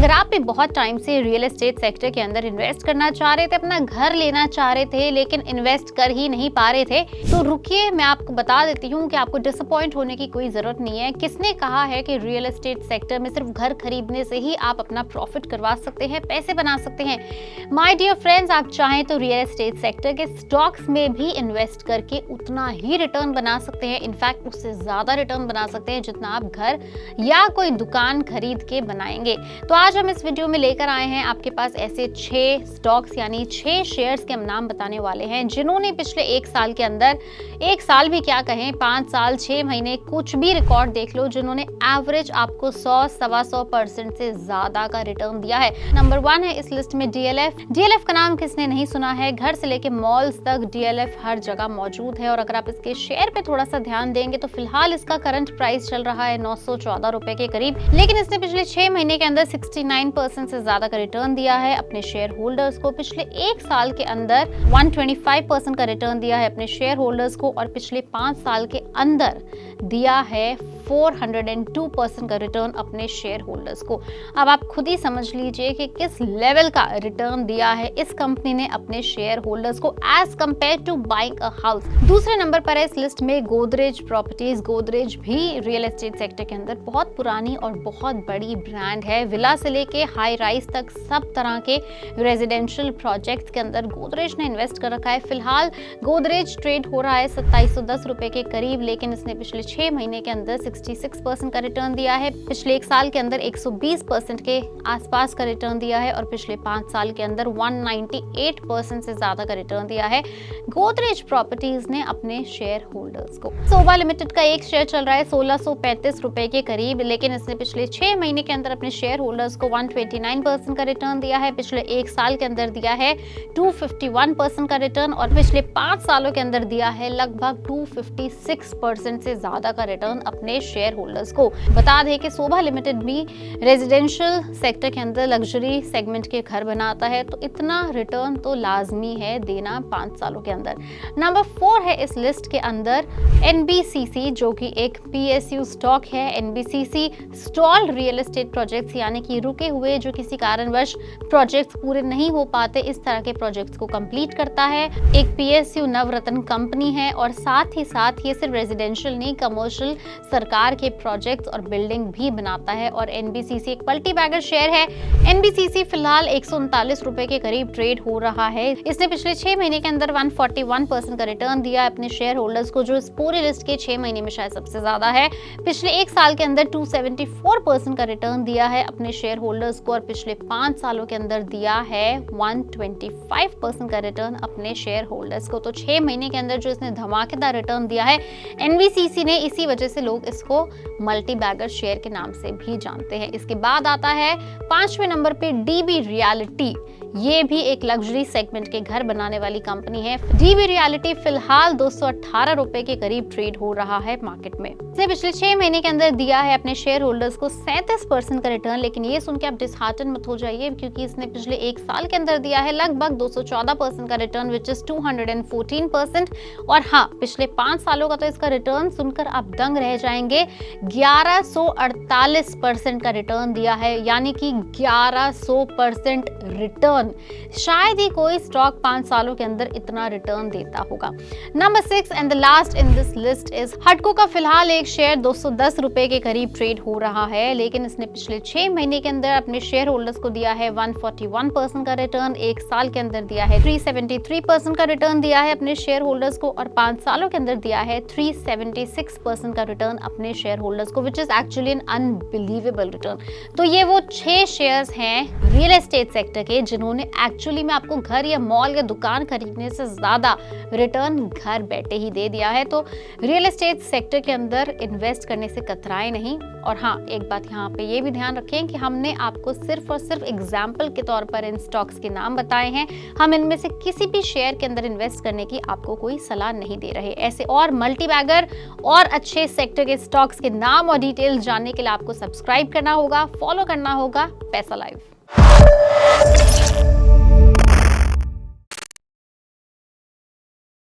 अगर आप भी बहुत टाइम से रियल एस्टेट सेक्टर के अंदर इन्वेस्ट करना चाह रहे थे, अपना घर लेना चाह रहे थे लेकिन इन्वेस्ट कर ही नहीं पा रहे थे, तो रुकिए, मैं आपको बता देती हूँ कि आपको डिसअपॉइंट होने की कोई जरूरत नहीं है। किसने कहा है कि रियल एस्टेट सेक्टर में सिर्फ घर खरीदने से ही आप अपना प्रॉफिट करवा सकते हैं, पैसे बना सकते हैं। माय डियर फ्रेंड्स, आप चाहें तो रियल एस्टेट सेक्टर के स्टॉक्स में भी इन्वेस्ट करके उतना ही रिटर्न बना सकते हैं, इनफैक्ट उससे ज्यादा रिटर्न बना सकते हैं जितना आप घर या कोई दुकान खरीद के बनाएंगे। तो आज हम इस वीडियो में लेकर आए हैं आपके पास ऐसे 6 स्टॉक्स यानी 6 शेयर्स के हम नाम बताने वाले हैं जिन्होंने पिछले 1 साल के अंदर, 1 साल भी क्या कहें, 5 साल 6 महीने कुछ भी रिकॉर्ड देख लो, जिन्होंने एवरेज आपको 100-125% से ज्यादा का रिटर्न दिया है। नंबर 1 है इस लिस्ट में DLF। DLF का नाम किसने नहीं सुना है? घर से लेके मॉल्स तक DLF हर जगह मौजूद है। और अगर आप इसके शेयर पे थोड़ा सा ध्यान देंगे तो फिलहाल इसका करंट प्राइस चल रहा है 914 रुपए के करीब, लेकिन इसने पिछले 6 महीने के अंदर 69% से ज्यादा का रिटर्न दिया है अपने शेयर होल्डर्स को। पिछले 1 साल के अंदर 125% का रिटर्न दिया है अपने शेयर होल्डर्स को और पिछले 5 साल के अंदर दिया है 402% का रिटर्न अपने शेयर होल्डर्स को। अब आप खुद ही समझ लीजिए कि किस लेवल का रिटर्न दिया है इस कंपनी ने अपने शेयर होल्डर्स को as compare to buying a house. दूसरे नंबर पर है इस लिस्ट में गोदरेज प्रॉपर्टीज। गोदरेज भी रियल एस्टेट सेक्टर के अंदर बहुत पुरानी और बहुत बड़ी ब्रांड है। विला से लेके हाई राइज तक सब तरह के रेजिडेंशियल प्रोजेक्ट्स के अंदर गोदरेज ने इन्वेस्ट कर रखा है। फिलहाल गोदरेज ट्रेड हो रहा है 2710 रुपए के करीब, लेकिन इसने पिछले 6 महीने के अंदर 66% का रिटर्न दिया है। पिछले 1 साल के अंदर 120% के आसपास का रिटर्न दिया है और पिछले 5 साल के अंदर 198% से ज्यादा का रिटर्न दिया है गोदरेज प्रॉपर्टीज ने अपने शेयर होल्डर्स को। सोभा लिमिटेड का एक शेयर चल रहा है 1635 रुपए के करीब, लेकिन इसने पिछले 6 महीने के अंदर अपने शेयर होल्डर्स को 129% का रिटर्न दिया है। पिछले 1 साल के अंदर दिया है 251% का रिटर्न और पिछले 5 सालों के अंदर दिया है लगभग 256% से ज्यादा का रिटर्न अपने शेयर होल्डर्स को। बता दें कि सोभा लिमिटेड भी रेजिडेंशियल सेक्टर के अंदर लग्जरी सेगमेंट के घर बनाता है, तो इतना रिटर्न तो लाजमी है देना 5 सालों के अंदर। नंबर 4 है इस लिस्ट के अंदर NBCC, जो कि एक PSU स्टॉक है। NBCC stall real estate projects यानी कि रुके हुए जो किसी कारणवश प्रोजेक्ट्स पूरे नहीं हो पाते, इस तरह के प्रोजेक्ट्स को कंप्लीट करता है। एक PSU नवरत्न कंपनी है और साथ ही साथ ये सिर्फ रेजिडेंशियल नहीं, कमर्शियल, सरकार के प्रोजेक्ट्स और बिल्डिंग भी बनाता है। और NBCC एक मल्टी बैगर शेयर है। NBCC फिलहाल 139 रुपए के करीब ट्रेड हो रहा है। इसने पिछले 6 महीने के अंदर 141% का रिटर्न दिया अपने शेयर होल्डर्स को, जो इस पूरी लिस्ट के 6 महीने में शायद सबसे ज्यादा है। पिछले 1 साल के अंदर 274% का रिटर्न दिया है अपने शेयर होल्डर्स को और पिछले 5 सालों के अंदर दिया है 125% का रिटर्न अपने शेयर होल्डर्स को। तो 6 महीने के अंदर जो इसने धमाकेदार रिटर्न दिया है NBCC ने, इसी वजह से लोग इसको मल्टी बैगर शेयर के नाम से भी जानते हैं। इसके बाद आता है 5वें नंबर पे DB रियलिटी। ये भी एक लग्जरी सेगमेंट के घर बनाने वाली कंपनी है। DB रियलिटी फिलहाल 218 रुपए के करीब ट्रेड हो रहा है मार्केट में। इसने पिछले 6 महीने के अंदर दिया है अपने शेयर होल्डर्स को 37% का रिटर्न, लेकिन ये सुन के आप डिसहार्टन मत हो जाइए क्योंकि इसने पिछले 1 साल के अंदर दिया है लगभग 214% का रिटर्न, विच इज 214%। और हाँ, पिछले 5 सालों का तो इसका रिटर्न सुनकर आप दंग रह जाएंगे। 1148% का रिटर्न दिया है, यानी कि 1100% रिटर्न। शायद ही कोई स्टॉक 5 सालों के अंदर इतना रिटर्न देता होगा। Number 6 and the last in this list is हडको का। फिलहाल एक शेयर 210 रुपए के करीब ट्रेड हो रहा है, लेकिन इसने पिछले 6 महीने के अंदर अपने शेयर होल्डर्स को दिया है 141% का रिटर्न। 1 साल के अंदर दिया है 373% का रिटर्न दिया है अपने शेयर होल्डर्स को और 5 सालों के अंदर दिया है 376% का रिटर्न अपने शेयर होल्डर्स को, which is actually an unbelievable return. तो ये वो 6 शेयर्स हैं रियल एस्टेट सेक्टर के जिन्होंने एक्चुअली में आपको घर या मॉल या दुकान खरीदने से ज्यादा रिटर्न घर बैठे ही दे दिया है। तो रियल एस्टेट सेक्टर के अंदर इन्वेस्ट करने से कतराएं नहीं। और हाँ, एक बात यहाँ पे ये भी ध्यान रखें कि हमने आपको सिर्फ और सिर्फ एग्जाम्पल के तौर पर इन स्टॉक्स के नाम बताए हैं। हम इनमें से किसी भी शेयर के अंदर इन्वेस्ट करने की आपको कोई सलाह नहीं दे रहे। ऐसे और मल्टी बैगर और अच्छे सेक्टर के स्टॉक्स के नाम और डिटेल्स जानने के लिए आपको सब्सक्राइब करना होगा, फॉलो करना होगा पैसा लाइव।